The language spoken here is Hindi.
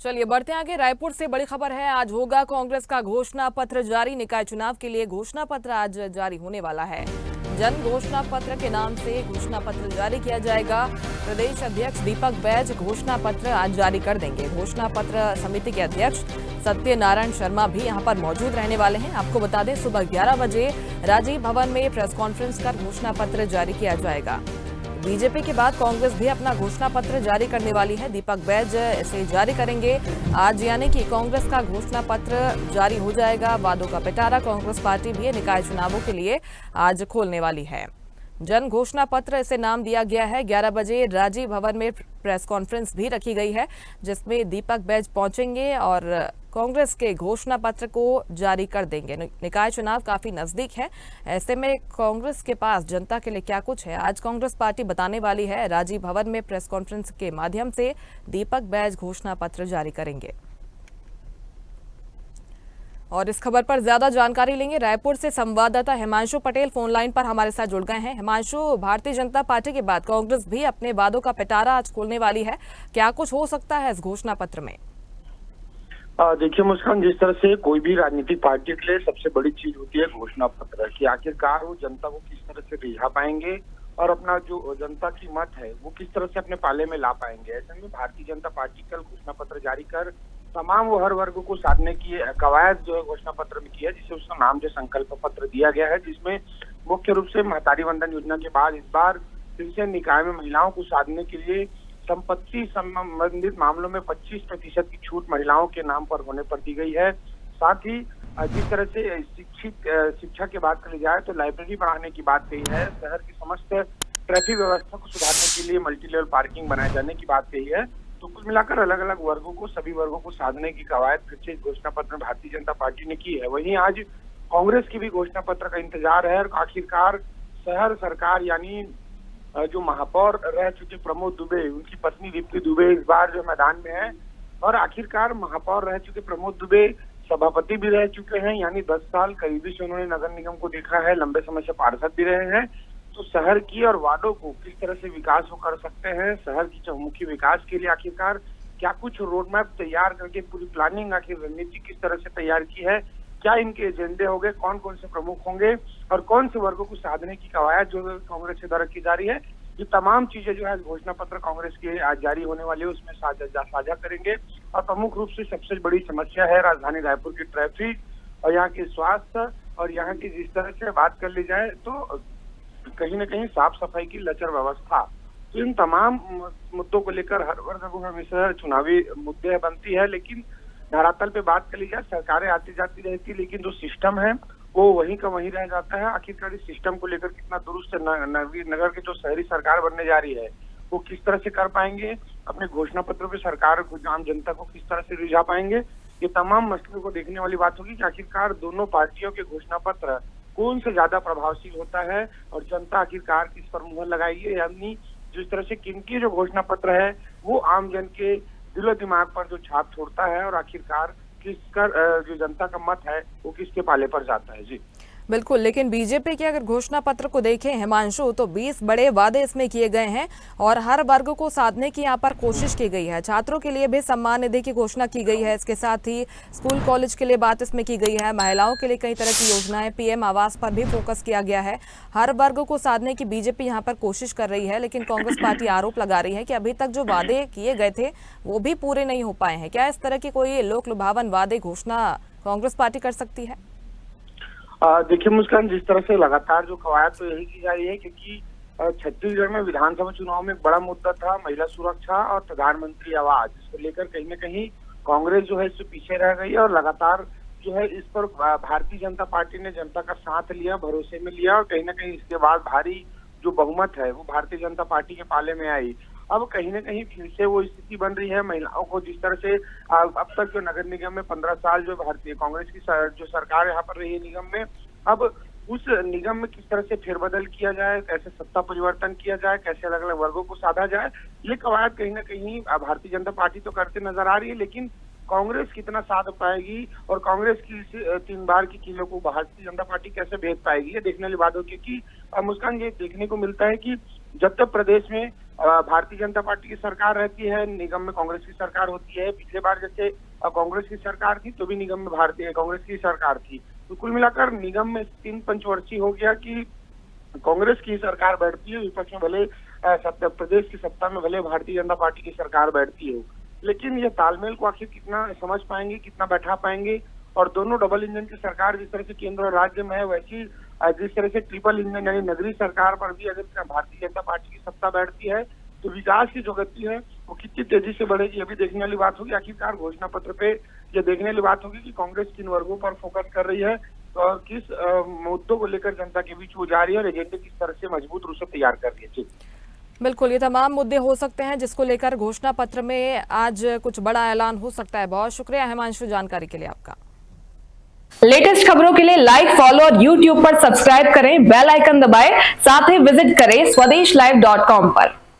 चलिए बढ़ते हैं आगे। रायपुर से बड़ी खबर है, आज होगा कांग्रेस का घोषणा पत्र जारी। निकाय चुनाव के लिए घोषणा पत्र आज जारी होने वाला है। जन घोषणा पत्र के नाम से घोषणा पत्र जारी किया जाएगा। प्रदेश अध्यक्ष दीपक बैज घोषणा पत्र आज जारी कर देंगे। घोषणा पत्र समिति के अध्यक्ष सत्यनारायण शर्मा भी यहां पर मौजूद रहने वाले हैं। आपको बता दें, सुबह 11 बजे राजीव भवन में प्रेस कॉन्फ्रेंस कर घोषणा पत्र जारी किया जाएगा। बीजेपी के बाद कांग्रेस भी अपना घोषणा पत्र जारी करने वाली है। दीपक बैज इसे जारी करेंगे आज, यानी कि कांग्रेस का घोषणा पत्र जारी हो जाएगा। वादों का पिटारा कांग्रेस पार्टी भी निकाय चुनावों के लिए आज खोलने वाली है। जन घोषणा पत्र इसे नाम दिया गया है। 11 बजे राजीव भवन में प्रेस कॉन्फ्रेंस भी रखी गई है, जिसमें दीपक बैज पहुंचेंगे और कांग्रेस के घोषणा पत्र को जारी कर देंगे। निकाय चुनाव काफी नजदीक है, ऐसे में कांग्रेस के पास जनता के लिए क्या कुछ है, आज कांग्रेस पार्टी बताने वाली है। राजीव भवन में प्रेस कॉन्फ्रेंस के माध्यम से दीपक बैज घोषणा पत्र जारी करेंगे। और इस खबर पर ज्यादा जानकारी लेंगे। रायपुर से संवाददाता हिमांशु पटेल फोन लाइन पर हमारे साथ जुड़ गए हैं। हिमांशु, भारतीय जनता पार्टी के बाद कांग्रेस भी अपने वादों का पिटारा आज खोलने वाली है, क्या कुछ हो सकता है इस घोषणा पत्र में? देखिए मुस्कान, जिस तरह से कोई भी राजनीतिक पार्टी के लिए सबसे बड़ी चीज होती है घोषणा पत्र कि आखिरकार वो जनता को किस तरह से रिझा पाएंगे और अपना जो जनता की मत है वो किस तरह से अपने पाले में ला पाएंगे। ऐसे में भारतीय जनता पार्टी कल घोषणा पत्र जारी कर तमाम वो हर वर्ग को साधने की कवायद जो है घोषणा पत्र में की है, जिसे उसका नाम जो संकल्प पत्र दिया गया है, जिसमें मुख्य रूप से महतारी वंदन योजना के बाद इस बार फिर से निकाय में महिलाओं को साधने के लिए संपत्ति संबंधित मामलों में 25% की छूट महिलाओं के नाम पर होने पर दी गई है। साथ ही जिस तरह से शिक्षा की बात करी जाए तो लाइब्रेरी बढ़ाने की बात कही है। शहर की समस्त ट्रैफिक व्यवस्था को सुधारने के लिए मल्टी लेवल पार्किंग बनाए जाने की बात कही है। तो कुल मिलाकर अलग अलग वर्गों को, सभी वर्गों को साधने की कवायद फिर से घोषणा पत्र में भारतीय जनता पार्टी ने की है। वहीं आज कांग्रेस की भी घोषणा पत्र का इंतजार है और आखिरकार शहर सरकार यानी जो महापौर रह चुके प्रमोद दुबे, उनकी पत्नी दीप्ति दुबे इस बार जो मैदान में है और आखिरकार महापौर रह चुके प्रमोद दुबे सभापति भी रह चुके हैं, यानी 10 साल करीबी से उन्होंने नगर निगम को देखा है, लंबे समय से पार्षद भी रहे हैं। तो शहर की और वार्डों को किस तरह से विकास वो कर सकते हैं, शहर की चहुमुखी विकास के लिए आखिरकार क्या कुछ रोड मैप तैयार करके पूरी प्लानिंग आखिर रणनीति किस तरह से तैयार की है, क्या इनके एजेंडे होंगे, कौन कौन से प्रमुख होंगे और कौन से वर्गों को साधने की कवायद जो कांग्रेस से दर्ज की जा रही है, ये तमाम चीजें जो है घोषणा पत्र कांग्रेस की आज जारी होने वाली है उसमें साझा करेंगे। और प्रमुख रूप से सबसे बड़ी समस्या है राजधानी रायपुर की ट्रैफिक और यहाँ की स्वास्थ्य और यहाँ की जिस तरह से बात कर ली जाए तो कहीं न कहीं साफ सफाई की लचर व्यवस्था। तो इन तमाम मुद्दों को लेकर हर वर्ग को हमेशा चुनावी मुद्दे बनती है, लेकिन धरातल पे बात कर ली जाए सरकारें आती जाती रहती, लेकिन जो सिस्टम है वो वहीं का वहीं रह जाता है। आखिरकार इस सिस्टम को लेकर कितना दुरुस्त नगर के जो शहरी सरकार बनने जा रही है वो किस तरह से कर पाएंगे, अपने घोषणा पत्रों पे सरकार को, आम जनता को किस तरह से रिझा पाएंगे, ये तमाम मसलों को देखने वाली बात होगी कि आखिरकार दोनों पार्टियों के घोषणा पत्र कौन से ज्यादा प्रभावशील होता है और जनता आखिरकार किस पर मुहर लगाएगी। यानी जिस तरह से किनकी जो घोषणा पत्र है वो आम जन के दिलो दिमाग पर जो छाप छोड़ता है और आखिरकार किसका जो जनता का मत है वो किसके पाले पर जाता है। जी बिल्कुल, लेकिन बीजेपी के अगर घोषणा पत्र को देखें हिमांशु, तो 20 बड़े वादे इसमें किए गए हैं और हर वर्ग को साधने की यहाँ पर कोशिश की गई है। छात्रों के लिए भी सम्मान निधि की घोषणा की गई है, इसके साथ ही स्कूल कॉलेज के लिए बात इसमें की गई है, महिलाओं के लिए कई तरह की योजनाएं, पीएम आवास पर भी फोकस किया गया है। हर वर्ग को साधने की बीजेपी यहाँ पर कोशिश कर रही है, लेकिन कांग्रेस पार्टी आरोप लगा रही है कि अभी तक जो वादे किए गए थे वो भी पूरे नहीं हो पाए हैं। क्या इस तरह की कोई लोक लुभावन वादे घोषणा कांग्रेस पार्टी कर सकती है? देखिए मुस्कान, जिस तरह से लगातार जो कवायद तो यही की जा रही है क्योंकि छत्तीसगढ़ में विधानसभा चुनाव में एक बड़ा मुद्दा था महिला सुरक्षा और प्रधानमंत्री आवास, इसको लेकर कहीं न कहीं कांग्रेस जो है इससे पीछे रह गई है और लगातार जो है इस पर भारतीय जनता पार्टी ने जनता का साथ लिया, भरोसे में लिया और कहीं न कहीं इसके बाद भारी जो बहुमत है वो भारतीय जनता पार्टी के पाले में आई। अब कहीं न कहीं फिर से वो स्थिति बन रही है महिलाओं को, जिस तरह से अब तक जो नगर निगम में 15 साल जो भारतीय कांग्रेस की जो सरकार यहाँ पर रही है निगम में, अब उस निगम में किस तरह से फेरबदल किया जाए, कैसे सत्ता परिवर्तन किया जाए, कैसे अलग अलग वर्गों को साधा जाए, ये कवायद कहीं न कहीं भारतीय जनता पार्टी तो करते नजर आ रही है, लेकिन कांग्रेस कितना साध पाएगी और कांग्रेस की 3 बार की किलो को भारतीय जनता पार्टी कैसे भेज पाएगी, ये देखने वाली बात होगी। क्योंकि मुस्कान, ये देखने को मिलता है कि जब तक प्रदेश में भारतीय जनता पार्टी की सरकार रहती है, निगम में कांग्रेस की सरकार होती है। पिछले बार जैसे कांग्रेस की सरकार थी तो भी निगम में भारतीय कांग्रेस की सरकार थी। तो कुल मिलाकर निगम में 3 पंचवर्षीय हो गया कि कांग्रेस की सरकार बैठती है, विपक्ष में भले प्रदेश की सत्ता में भले भारतीय जनता पार्टी की सरकार बैठती हो, लेकिन ये तालमेल को आखिर कितना समझ पाएंगे, कितना बैठा पाएंगे। और दोनों डबल इंजन की सरकार जिस तरह से केंद्र और राज्य में है, वैसी जिस तरह से ट्रिपल इंजन यानी नगरीय सरकार पर भी अगर भारतीय जनता पार्टी की सत्ता बैठती है तो विकास की जो गति है वो कितनी तेजी से बढ़ेगी, ये भी देखने वाली बात होगी। आखिरकार घोषणा पत्र पे ये देखने वाली बात होगी कि कांग्रेस किन वर्गों पर फोकस कर रही है और किस मुद्दों को लेकर जनता के बीच वो जा रही है और एजेंडे किस तरह से मजबूत रूप से तैयार कर रही है। बिल्कुल, ये तमाम मुद्दे हो सकते हैं जिसको लेकर घोषणा पत्र में आज कुछ बड़ा ऐलान हो सकता है। बहुत शुक्रिया हिमांशु जानकारी के लिए आपका। लेटेस्ट खबरों के लिए लाइक, फॉलो और YouTube पर सब्सक्राइब करें, बेल आइकन दबाएं, साथ ही विजिट करें swedishlive.com पर।